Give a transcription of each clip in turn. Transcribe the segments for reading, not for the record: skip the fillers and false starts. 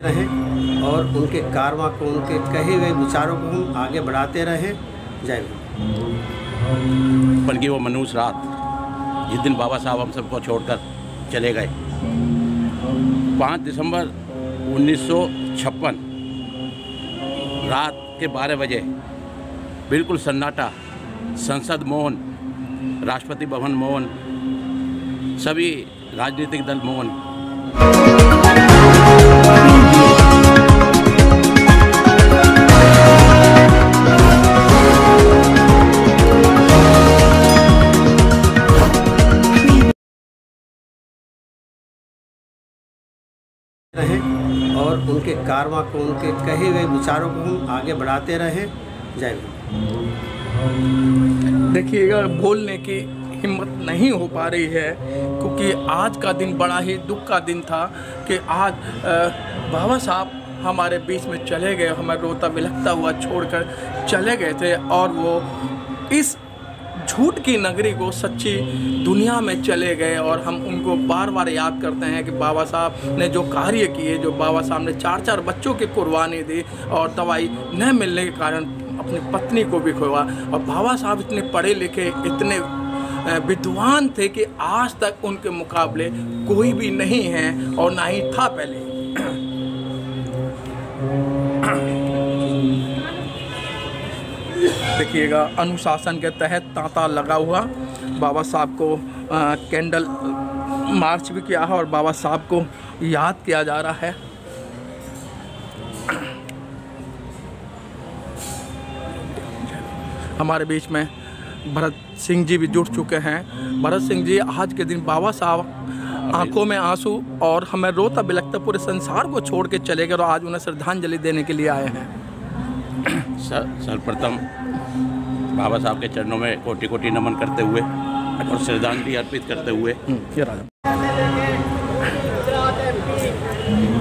रहें और उनके कारवा को, उनके कहे हुए विचारों को हम आगे बढ़ाते रहें। जय हिंद। बल्कि वो मनहूस रात जिस दिन बाबा साहब हम सबको छोड़कर चले गए, 5 दिसंबर 1956 रात के 12 बजे बिल्कुल सन्नाटा, संसद मौन, राष्ट्रपति भवन मौन, सभी राजनीतिक दल मौन। रहें और उनके कारवा को, उनके कहे हुए विचारों को हम आगे बढ़ाते रहें। जय हिंद। देखिएगा, बोलने की हिम्मत नहीं हो पा रही है क्योंकि आज का दिन बड़ा ही दुख का दिन था कि आज बाबा साहब हमारे बीच में चले गए, हमें रोता बिलखता हुआ छोड़कर चले गए थे और वो इस झूठ की नगरी को सच्ची दुनिया में चले गए। और हम उनको बार बार याद करते हैं कि बाबा साहब ने जो कार्य किए, जो बाबा साहब ने 4-4 बच्चों की कुर्बानी दी और दवाई न मिलने के कारण अपनी पत्नी को भी खोया। और बाबा साहब इतने पढ़े लिखे, इतने विद्वान थे कि आज तक उनके मुकाबले कोई भी नहीं है और ना ही था पहले। देखिएगा, अनुशासन के तहत तांता लगा हुआ बाबा साहब को कैंडल मार्च भी किया है और बाबा साहब को याद किया जा रहा है। हमारे बीच में भरत सिंह जी भी जुड़ चुके हैं। भरत सिंह जी, आज के दिन बाबा साहब आंखों में आंसू और हमें रोता बिलखता पूरे संसार को छोड़ के चले गए और आज उन्हें श्रद्धांजलि देने के लिए आए हैं। सर्वप्रथम बाबा साहब के चरणों में कोटि कोटि नमन करते हुए और श्रद्धांजलि अर्पित करते हुए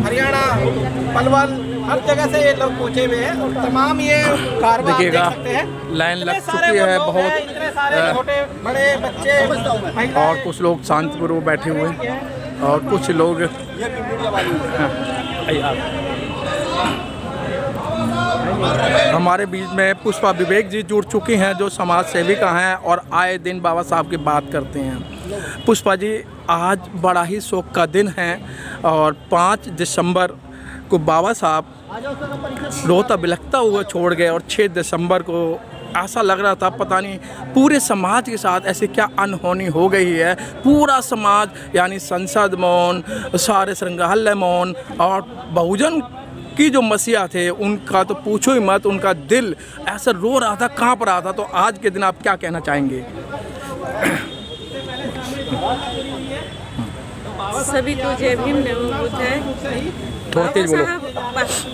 हरियाणा, पलवल, हर जगह से ये लोग पहुंचे हुए हैं और तमाम ये कारवां देख सकते हैं। लाइन लग चुकी है बहुत, छोटे बड़े बच्चे और कुछ लोग शांतिपूर्वक बैठे हुए हैं और कुछ लोग हमारे बीच में पुष्पा विवेक जी जुड़ चुकी हैं जो समाज सेविका हैं और आए दिन बाबा साहब की बात करते हैं। पुष्पा जी, आज बड़ा ही शोक का दिन है और 5 दिसंबर को बाबा साहब रोता बिलखता हुआ छोड़ गए और 6 दिसंबर को ऐसा लग रहा था पता नहीं पूरे समाज के साथ ऐसी क्या अनहोनी हो गई है। पूरा समाज यानी संसद मौन, सारे संग्रहालय मौन और बहुजन की जो मसीहा थे उनका तो पूछो ही मत, उनका दिल ऐसा रो रहा था, कांप रहा था। तो आज के दिन आप क्या कहना चाहेंगे? सभी को जय भीम, नमो बुद्धाय।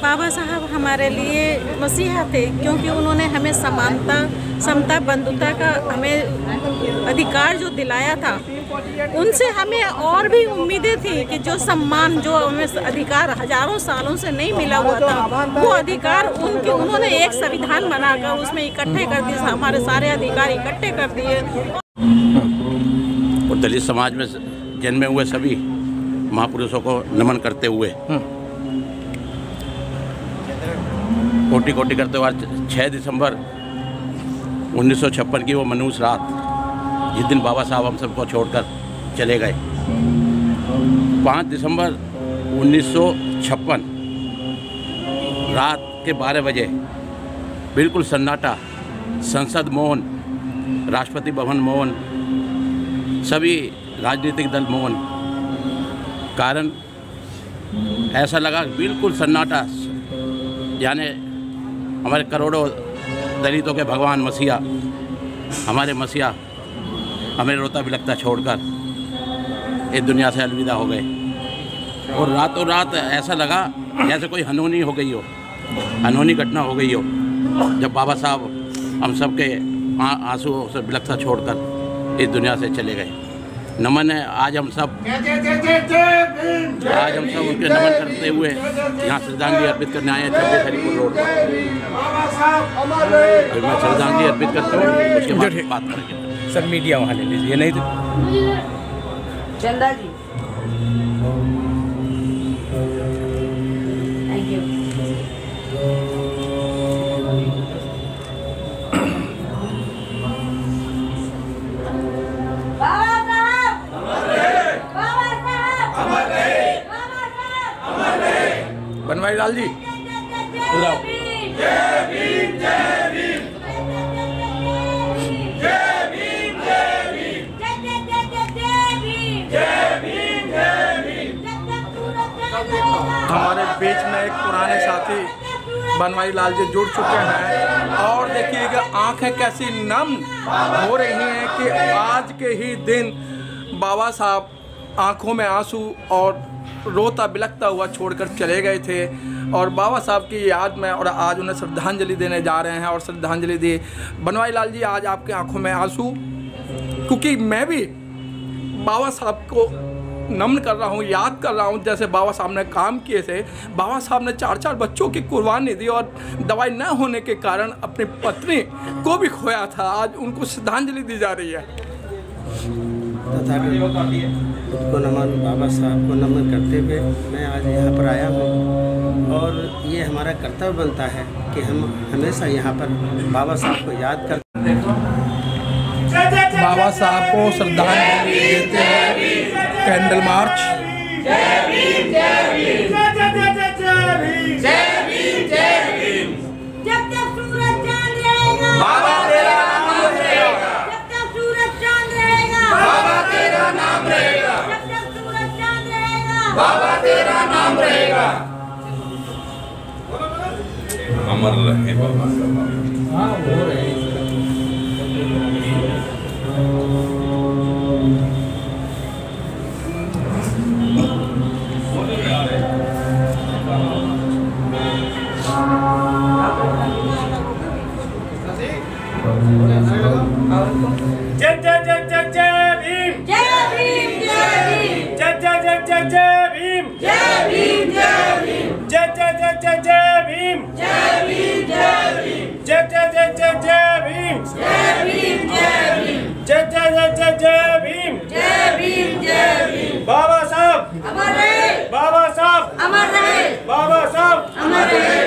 बाबा साहब हमारे लिए मसीहा थे क्योंकि उन्होंने हमें समानता, समता, बंधुता का हमें अधिकार जो दिलाया था, उनसे हमें और भी उम्मीदें थी कि जो सम्मान, जो हमें अधिकार हजारों सालों से नहीं मिला हुआ था, वो अधिकार उन्होंने एक संविधान बनाकर उसमें इकट्ठे कर दिए, हमारे सारे अधिकार इकट्ठे कर दिए। और दलित समाज में जन्मे हुए सभी महापुरुषों को नमन करते हुए कोटि कोटि करते हुए 6 दिसंबर 1956 की वो मनहूस रात जिस दिन बाबा साहब हम सबको छोड़कर चले गए, 5 दिसंबर 1956 रात के 12 बजे बिल्कुल सन्नाटा, संसद मौन, राष्ट्रपति भवन मौन, सभी राजनीतिक दल मौन। कारण ऐसा लगा बिल्कुल सन्नाटा, यानी हमारे करोड़ों दलितों के भगवान मसीहा, हमारे मसीहा हमें रोता बिलखता छोड़कर इस दुनिया से अलविदा हो गए। और रातों रात ऐसा लगा जैसे कोई अनहोनी हो गई हो, अनहोनी घटना हो गई हो, जब बाबा साहब हम सब के आंसुओं से बिलखता छोड़कर इस दुनिया से चले गए। नमन है आज हम सब उनके नमन करते हुए यहाँ श्रद्धांजलि अर्पित करने आए हैं 26 हरिपुर रोड पर। मैं श्रद्धांजलि अर्पित करता हूँ, उसके बाद बात करेंगे। सर मीडिया वहाँ ले लीजिए, नहीं तो चंदा जी बनवारी लाल जी इधर आओ। हमारे बीच में एक पुराने साथी बनवारी लाल जी जुड़ चुके हैं और देखिएगा आंखें कैसी नम हो रही हैं कि आज के ही दिन बाबा साहब आंखों में आंसू और रोता बिलखता हुआ छोड़कर चले गए थे और बाबा साहब की याद में और आज उन्हें श्रद्धांजलि देने जा रहे हैं और श्रद्धांजलि दी। बनवारी लाल जी आज आपके आंखों में आंसू, क्योंकि मैं भी बाबा साहब को नमन कर रहा हूँ, याद कर रहा हूँ जैसे बाबा साहब ने काम किए थे। बाबा साहब ने 4-4 बच्चों की कुर्बानी दी और दवाई न होने के कारण अपनी पत्नी को भी खोया था। आज उनको श्रद्धांजलि दी जा रही है। को नमन, बाबा साहब को नमन करते हुए मैं आज यहाँ पर आया हूँ और ये हमारा कर्तव्य बनता है कि हम हमेशा यहाँ पर बाबा साहब को याद कर बाबा साहब को श्रद्धांजलि देते हैं। Candle march. जब तक सूरज चांद रहेगा बाबा तेरा नाम रहेगा। जब तक सूरज चांद रहेगा बाबा तेरा नाम रहेगा। जब तक सूरज चांद रहेगा बाबा तेरा नाम रहेगा। अमर रहे बाबा साहब। जय जय जय जय जय भीम। जय भीम जय भीम जय जय जय जय जय भीम। जय भीम जय भीम जय जय जय जय जय भीम। जय भीम जय भीम जय जय जय जय जय भीम। जय भीम जय भीम जय जय जय जय जय भीम। जय भीम जय भीम। बाबा साहब अमर रहे, बाबा साहब अमर रहे, बाबा साहब अमर रहे।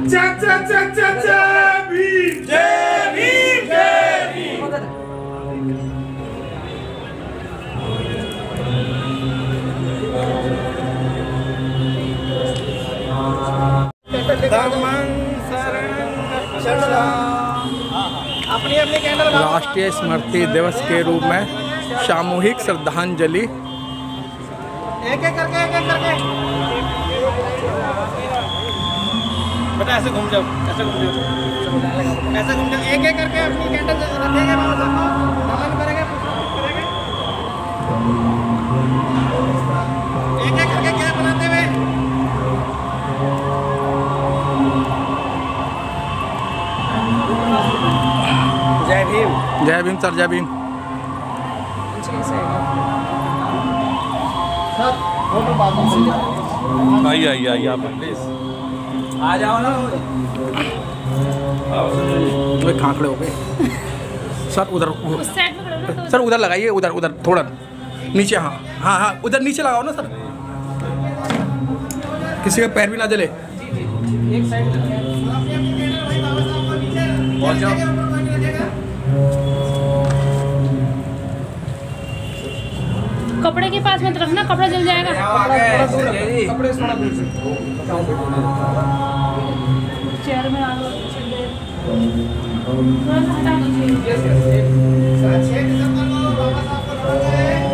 जय जय जय जय जय भीम। जय भीम जय भीम। अपनी अपनी कैंडल राष्ट्रीय स्मृति दिवस के रूप में सामूहिक श्रद्धांजलि। एक एक करके बेटा ऐसे घूम जाओ, ऐसे घूम जाओ, ऐसे घूम जाओ। एक एक करके अपनी कैंडल रखेंगे, बाबा साहब को नमन करेंगे, करेंगे। एक एक करके क्या बनाते हुए जय भीम। जय भीम सर, जय भीम। आइए आप प्लीज आ जाओ ना। वे खांखड़े हो गए सर। उधर सर, उधर लगाइए, उधर थोड़ा नीचे। हाँ उधर नीचे लगाओ ना सर, किसी का पैर भी ना जले। एक साइड पहुंच जाओ। कपड़े के पास मत रखना, कपड़ा जल जाएगा। कपड़े थोड़ा दूर से। चेयर में आ बाबा साहब को